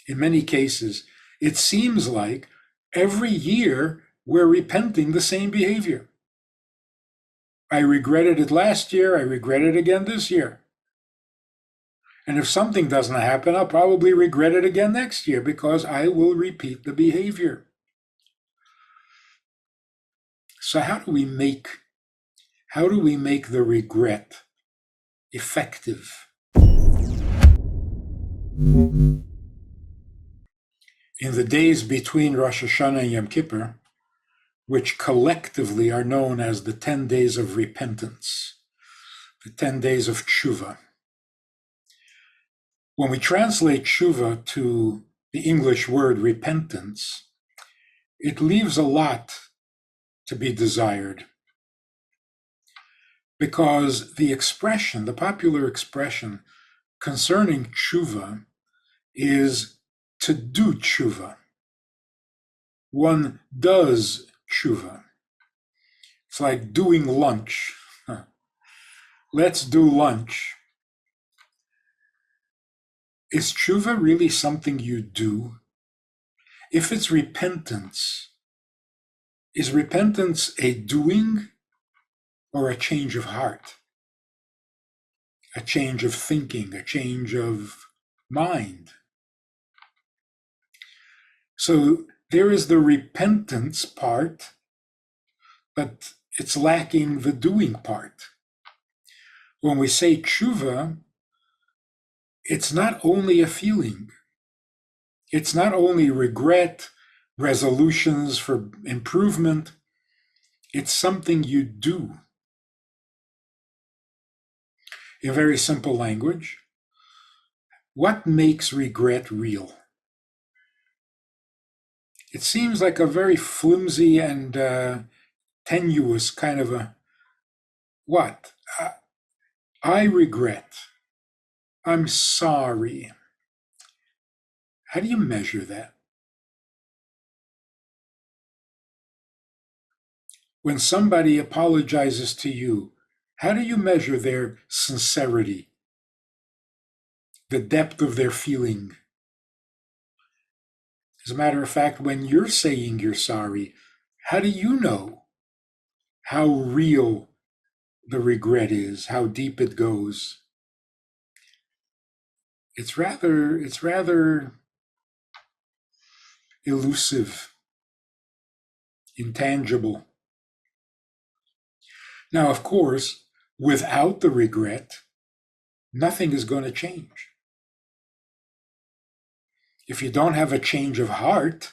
in many cases, it seems like every year we're repenting the same behavior. I regretted it last year, I regret it again this year. And if something doesn't happen, I'll probably regret it again next year because I will repeat the behavior. So how do we make the regret effective? In the days between Rosh Hashanah and Yom Kippur, which collectively are known as the 10 days of repentance, the 10 days of tshuva. When we translate tshuva to the English word repentance, it leaves a lot to be desired. Because the popular expression concerning tshuva is to do tshuva. One does tshuva. It's like doing lunch. Let's do lunch. Is tshuva really something you do? If it's repentance, is repentance a doing or a change of heart? A change of thinking, a change of mind? So there is the repentance part, but it's lacking the doing part. When we say tshuva, it's not only a feeling. It's not only regret, resolutions for improvement. It's something you do. In very simple language, what makes regret real? It seems like a very flimsy and tenuous kind of a, what? I regret. I'm sorry. How do you measure that? When somebody apologizes to you, how do you measure their sincerity, the depth of their feeling? As a matter of fact, when you're saying you're sorry, how do you know how real the regret is, how deep it goes? It's rather elusive, intangible. Now, of course, without the regret, nothing is going to change. If you don't have a change of heart,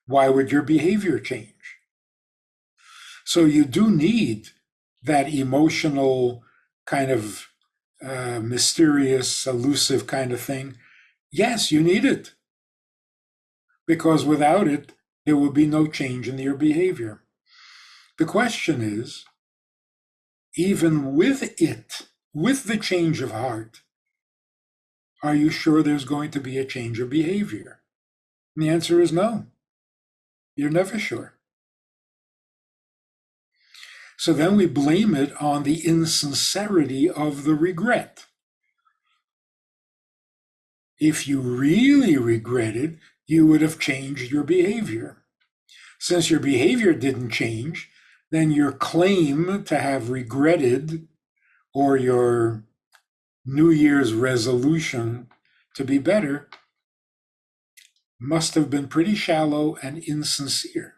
why would your behavior change? So you do need that emotional kind of mysterious, elusive kind of thing. Yes, you need it. Because without it, there will be no change in your behavior. The question is, even with it, with the change of heart, are you sure there's going to be a change of behavior? And the answer is no. You're never sure. So then we blame it on the insincerity of the regret. If you really regretted, you would have changed your behavior. Since your behavior didn't change, then your claim to have regretted, or your New Year's resolution to be better, must have been pretty shallow and insincere.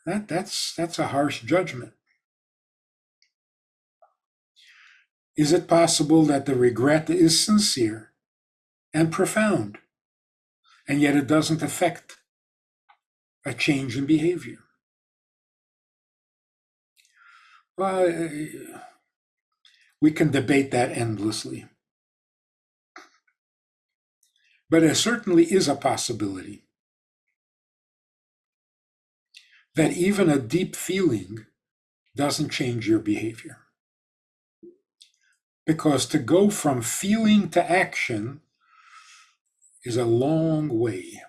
That's a harsh judgment. Is it possible that the regret is sincere and profound, and yet it doesn't affect a change in behavior? Well, we can debate that endlessly. But there certainly is a possibility that even a deep feeling doesn't change your behavior. Because to go from feeling to action is a long way.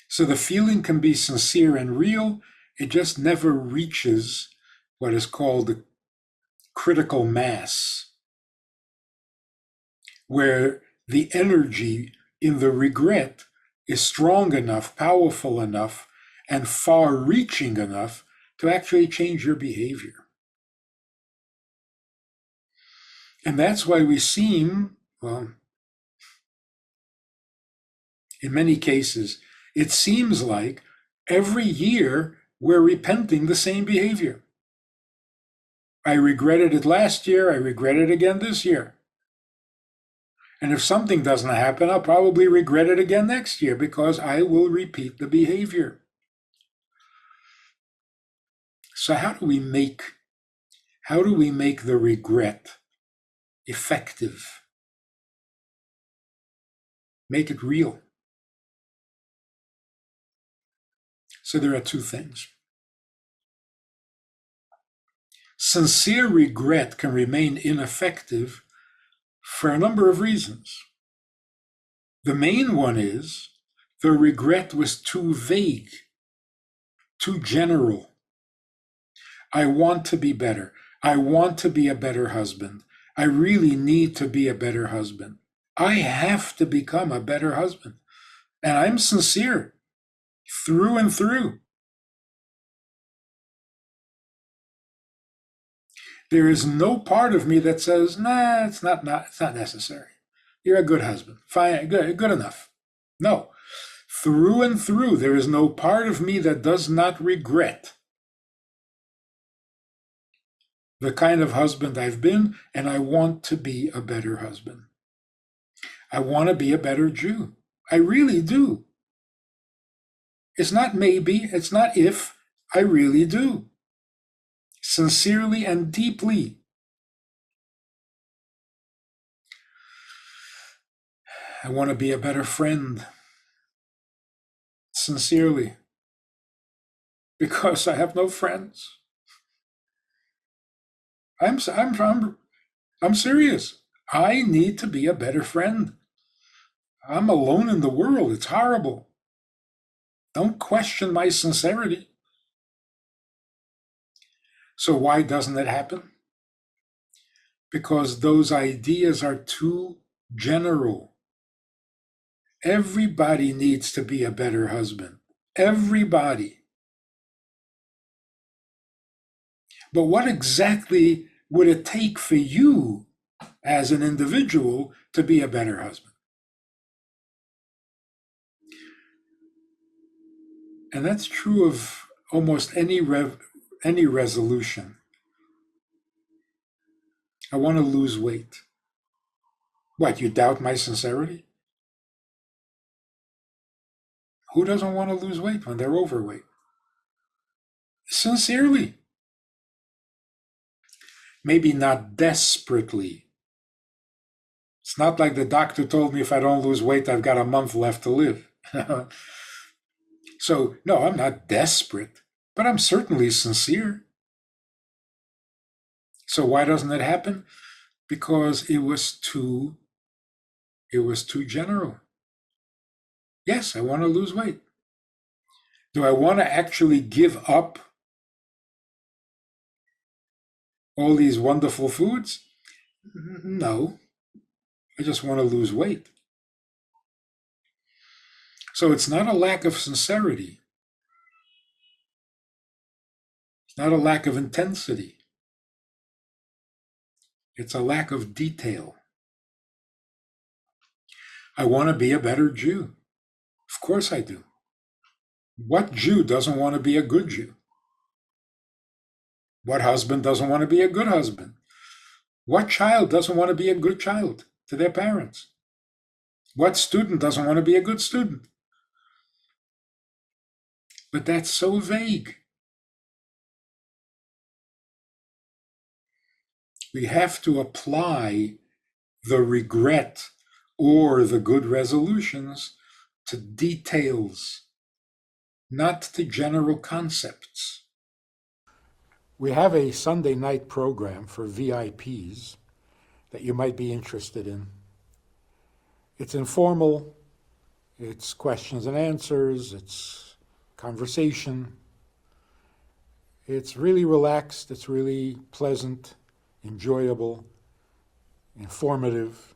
So the feeling can be sincere and real, it just never reaches what is called critical mass, where the energy in the regret is strong enough, powerful enough, and far-reaching enough to actually change your behavior. And that's why we seem, well, in many cases, it seems like every year we're repenting the same behavior. I regretted it last year, I regret it again this year. And if something doesn't happen, I'll probably regret it again next year because I will repeat the behavior. So how do we make the regret effective? Make it real. So there are two things. Sincere regret can remain ineffective for a number of reasons. The main one is the regret was too vague, too general. I want to be better. I want to be a better husband. I really need to be a better husband. I have to become a better husband. And I'm sincere through and through. There is no part of me that says, nah, it's not necessary. You're a good husband. Fine, good enough. No. Through and through, there is no part of me that does not regret the kind of husband I've been, and I want to be a better husband. I want to be a better Jew. I really do. It's not maybe, it's not if, I really do. Sincerely and deeply. I want to be a better friend. Sincerely. Because I have no friends. I'm serious. I need to be a better friend. I'm alone in the world. It's horrible. Don't question my sincerity. So why doesn't it happen? Because those ideas are too general. Everybody needs to be a better husband. Everybody. But what exactly would it take for you as an individual to be a better husband? And that's true of almost any resolution. I want to lose weight. What, you doubt my sincerity? Who doesn't want to lose weight when they're overweight? Sincerely. Maybe not desperately. It's not like the doctor told me if I don't lose weight, I've got a month left to live. So, no, I'm not desperate, but I'm certainly sincere. So why doesn't it happen? Because it was too general. Yes, I want to lose weight. Do I want to actually give up all these wonderful foods? No. I just want to lose weight. So it's not a lack of sincerity. It's not a lack of intensity. It's a lack of detail. I want to be a better Jew. Of course I do. What Jew doesn't want to be a good Jew? What husband doesn't want to be a good husband? What child doesn't want to be a good child to their parents? What student doesn't want to be a good student? But that's so vague. We have to apply the regret or the good resolutions to details, not to general concepts. We have a Sunday night program for VIPs that you might be interested in. It's informal, it's questions and answers, it's conversation. It's really relaxed, it's really pleasant, enjoyable, informative,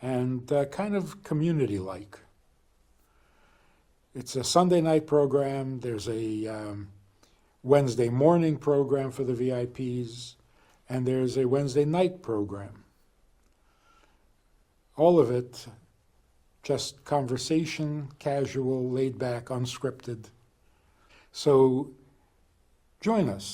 and kind of community-like. It's a Sunday night program. There's a Wednesday morning program for the VIPs, and there's a Wednesday night program. All of it just conversation, casual, laid back, unscripted. So join us.